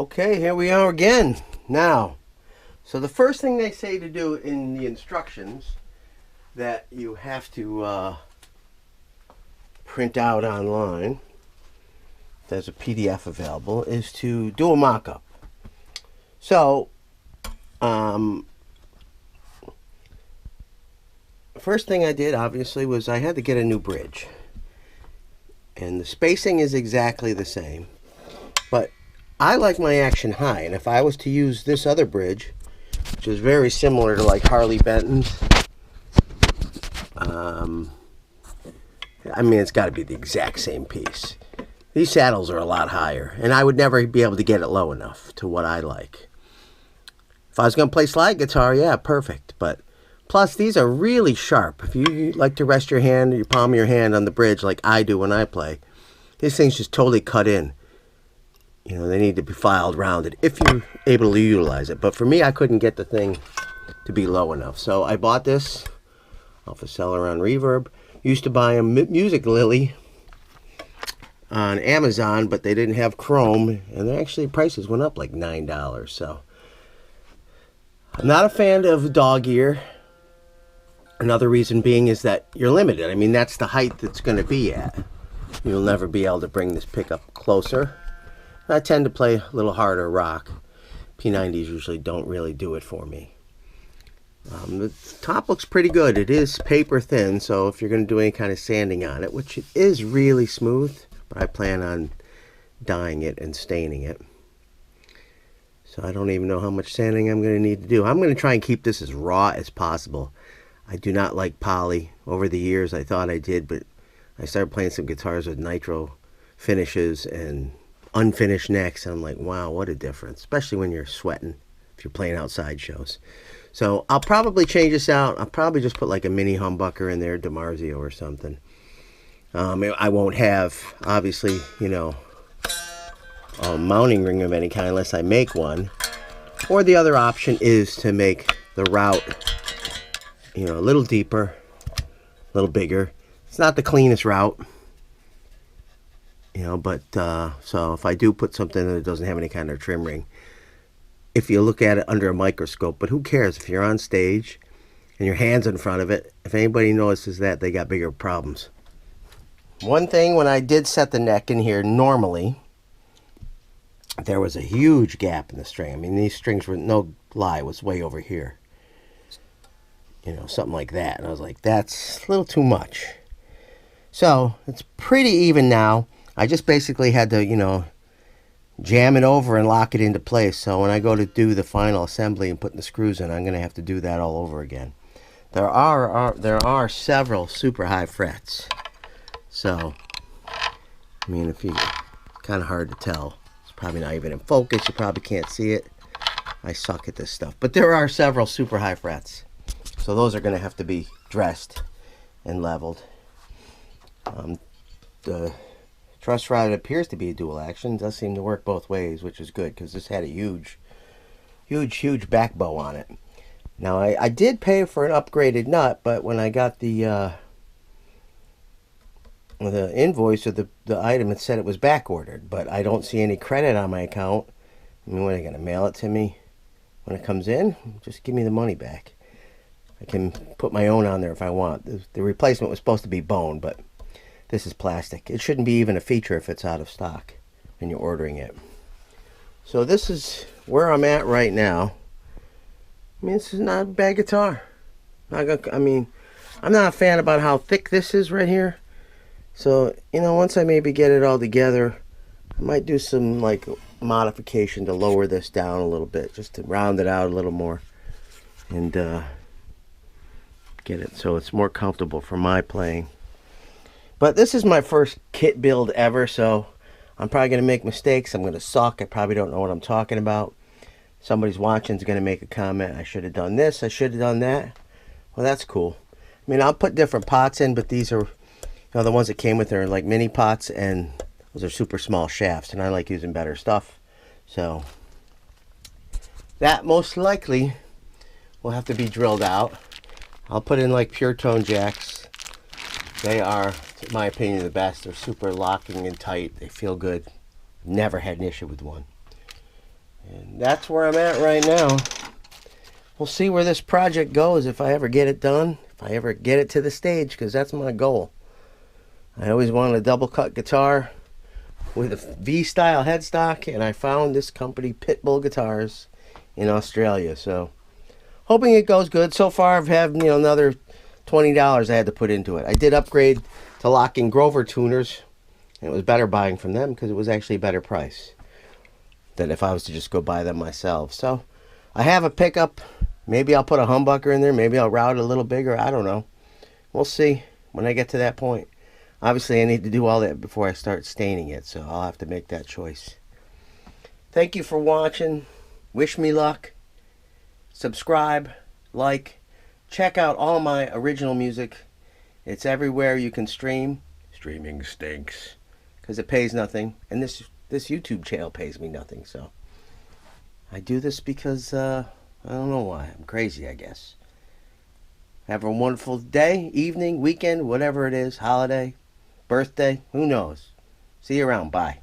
Okay, here we are again. Now, so the first thing they say to do in the instructions that you have to print out online, there's a PDF available, is to do a mock-up. So, first thing I did, obviously, was I had to get a new bridge. And the spacing is exactly the same. But I like my action high, and if I was to use this other bridge, which is very similar to like Harley Benton's, I mean, it's got to be the exact same piece. These saddles are a lot higher, and I would never be able to get it low enough to what I like. If I was going to play slide guitar, yeah, perfect. But plus, these are really sharp. If you like to rest your hand, your palm of your hand on the bridge like I do when I play, these things just totally cut in. You know, they need to be filed rounded if you're able to utilize it. But for me, I couldn't get the thing to be low enough. So I bought this off a seller on Reverb. Used to buy a Music Lily on Amazon, but they didn't have chrome, and their actually prices went up like $9. So I'm not a fan of dog ear. Another reason being is that you're limited. I mean, that's the height that's going to be at. You'll never be able to bring this pickup closer. I tend to play a little harder rock. P90s usually don't really do it for me. The top looks pretty good. It is paper thin, so if you're going to do any kind of sanding on it, which it is really smooth, but I plan on dyeing it and staining it. So I don't even know how much sanding I'm going to need to do. I'm going to try and keep this as raw as possible. I do not like poly. Over the years I thought I did, but I started playing some guitars with nitro finishes and unfinished necks, and I'm like, wow, what a difference, especially when you're sweating if you're playing outside shows. So I'll probably change this out. I'll probably just put like a mini humbucker in there, DiMarzio or something. I won't have, obviously, you know, a mounting ring of any kind unless I make one. Or the other option is to make the route, you know, a little deeper, a little bigger. It's not the cleanest route, you know, but so if I do put something that doesn't have any kind of trim ring, if you look at it under a microscope, but who cares if you're on stage and your hand's in front of it? If anybody notices that, they got bigger problems. One thing, when I did set the neck in here normally, there was a huge gap in the string. I mean, these strings were, no lie, was way over here. You know, something like that. And I was like, that's a little too much. So it's pretty even now. I just basically had to, you know, jam it over and lock it into place. So when I go to do the final assembly and putting the screws in, I'm going to have to do that all over again. There are several super high frets. So, I mean, if you, kind of hard to tell. It's probably not even in focus. You probably can't see it. I suck at this stuff. But there are several super high frets. So those are going to have to be dressed and leveled. The truss rod appears to be a dual action. It does seem to work both ways, which is good because this had a huge back bow on it. Now I did pay for an upgraded nut, but when I got the invoice of the item, it said it was back ordered, but I don't see any credit on my account. I mean, when are they going to mail it to me when it comes in? Just give me the money back. I can put my own on there if I want. The replacement was supposed to be bone, but this is plastic. It shouldn't be even a feature if it's out of stock and you're ordering it. So this is where I'm at right now. I mean, this is not a bad guitar. I mean, I'm not a fan about how thick this is right here. So, you know, once I maybe get it all together, I might do some like modification to lower this down a little bit, just to round it out a little more and get it so it's more comfortable for my playing. But this is my first kit build ever, so I'm probably going to make mistakes. I'm going to suck. I probably don't know what I'm talking about. Somebody's watching is going to make a comment. I should have done this. I should have done that. Well, that's cool. I mean, I'll put different pots in, but these are, you know, the ones that came with are like mini pots, and those are super small shafts, and I like using better stuff. So that most likely will have to be drilled out. I'll put in like pure tone jacks. They are, in my opinion, the best. They're super locking and tight. They feel good. Never had an issue with one. And that's where I'm at right now. We'll see where this project goes if I ever get it done. If I ever get it to the stage, because that's my goal. I always wanted a double cut guitar with a V-style headstock, and I found this company, Pitbull Guitars, in Australia. So, hoping it goes good. So far, I've had another $20 I had to put into it. I did upgrade to Lock & Grover tuners, and it was better buying from them because it was actually a better price than if I was to just go buy them myself. So, I have a pickup. Maybe I'll put a humbucker in there. Maybe I'll route it a little bigger. I don't know. We'll see when I get to that point. Obviously, I need to do all that before I start staining it, so I'll have to make that choice. Thank you for watching. Wish me luck. Subscribe, like, check out all my original music. It's everywhere you can stream. Streaming stinks because it pays nothing, and this YouTube channel pays me nothing. So I do this because I don't know why. I'm crazy, I guess. Have a wonderful day, evening, weekend, whatever it is, holiday, birthday, who knows. See you around. Bye.